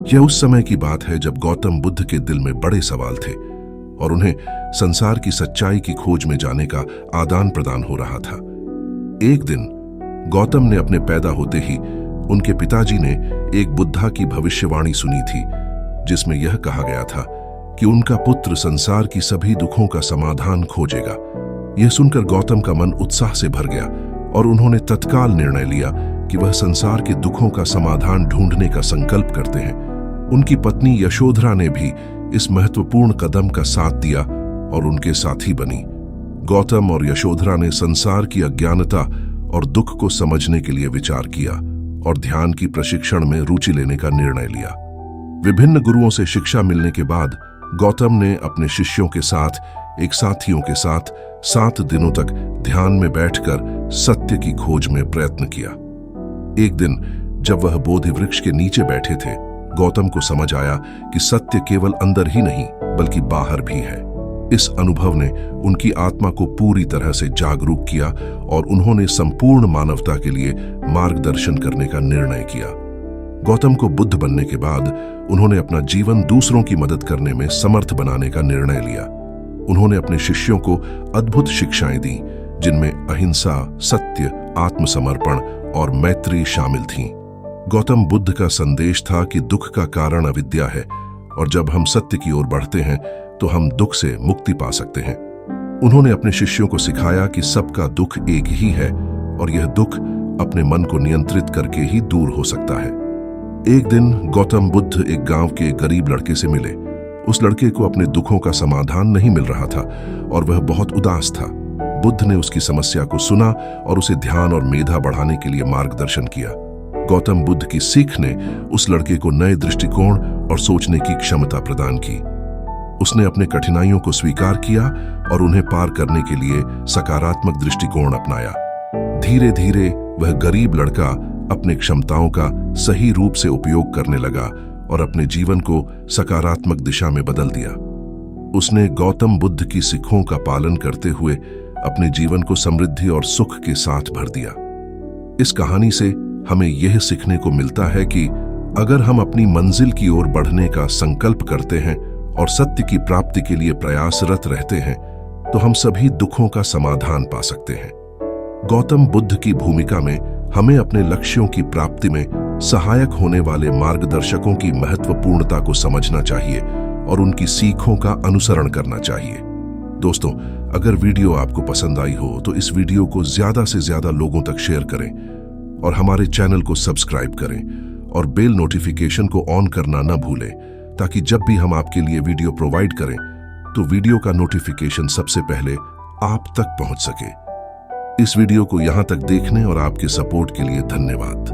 यह उस समय की बात है जब गौतम बुद्ध के दिल में बड़े सवाल थे और उन्हें संसार की सच्चाई की खोज में जाने का आदान प्रदान हो रहा था। एक दिन गौतम ने अपने पैदा होते ही उनके पिताजी ने एक बुद्धा की भविष्यवाणी सुनी थी, जिसमें यह कहा गया था कि उनका पुत्र संसार की सभी दुखों का समाधान खोजेगा। यह सुनकर गौतम का मन उत्साह से भर गया और उन्होंने तत्काल निर्णय लिया कि वह संसार के दुखों का समाधान ढूंढने का संकल्प करते हैं। उनकी पत्नी यशोधरा ने भी इस महत्वपूर्ण कदम का साथ दिया और उनके साथी बनी। गौतम और यशोधरा ने संसार की अज्ञानता और दुख को समझने के लिए विचार किया और ध्यान की प्रशिक्षण में रुचि लेने का निर्णय लिया। विभिन्न गुरुओं से शिक्षा मिलने के बाद गौतम ने अपने शिष्यों के साथ एक साथियों के साथ 7 दिनों तक ध्यान में बैठकर सत्य की खोज में प्रयत्न किया। एक दिन जब वह बोधि वृक्ष के नीचे बैठे थे, गौतम को समझ आया कि सत्य केवल अंदर ही नहीं बल्कि बाहर भी है। इस अनुभव ने उनकी आत्मा को पूरी तरह से जागरूक किया और उन्होंने संपूर्ण मानवता के लिए मार्गदर्शन करने का निर्णय किया। गौतम को बुद्ध बनने के बाद उन्होंने अपना जीवन दूसरों की मदद करने में समर्थ बनाने का निर्णय लिया। उन्होंने अपने शिष्यों को अद्भुत शिक्षाएं दी, जिनमें अहिंसा, सत्य, आत्मसमर्पण और मैत्री शामिल थीं। गौतम बुद्ध का संदेश था कि दुख का कारण अविद्या है और जब हम सत्य की ओर बढ़ते हैं तो हम दुख से मुक्ति पा सकते हैं। उन्होंने अपने शिष्यों को सिखाया कि सबका दुख एक ही है और यह दुख अपने मन को नियंत्रित करके ही दूर हो सकता है। एक दिन गौतम बुद्ध एक गांव के गरीब लड़के से मिले। उस लड़के को अपने दुखों का समाधान नहीं मिल रहा था और वह बहुत उदास था। बुद्ध ने उसकी समस्या को सुना और उसे ध्यान और मेधा बढ़ाने के लिए मार्गदर्शन किया। गौतम बुद्ध की सीख ने उस लड़के को नए दृष्टिकोण और सोचने की क्षमता प्रदान की। उसने अपने कठिनाइयों को स्वीकार किया और उन्हें पार करने के लिए सकारात्मक दृष्टिकोण अपनाया। धीरे धीरे वह गरीब लड़का अपने क्षमताओं का सही रूप से उपयोग करने लगा और अपने जीवन को सकारात्मक दिशा में बदल दिया। उसने गौतम बुद्ध की सीखों का पालन करते हुए अपने जीवन को समृद्धि और सुख के साथ भर दिया। इस कहानी से हमें यह सीखने को मिलता है कि अगर हम अपनी मंजिल की ओर बढ़ने का संकल्प करते हैं और सत्य की प्राप्ति के लिए प्रयासरत रहते हैं तो हम सभी दुखों का समाधान पा सकते हैं। गौतम बुद्ध की भूमिका में हमें अपने लक्ष्यों की प्राप्ति में सहायक होने वाले मार्गदर्शकों की महत्वपूर्णता को समझना चाहिए और उनकी सीखों का अनुसरण करना चाहिए। दोस्तों, अगर वीडियो आपको पसंद आई हो तो इस वीडियो को ज्यादा से ज्यादा लोगों तक शेयर करें और हमारे चैनल को सब्सक्राइब करें और बेल नोटिफिकेशन को ऑन करना न भूलें, ताकि जब भी हम आपके लिए वीडियो प्रोवाइड करें तो वीडियो का नोटिफिकेशन सबसे पहले आप तक पहुंच सके। इस वीडियो को यहां तक देखने और आपके सपोर्ट के लिए धन्यवाद।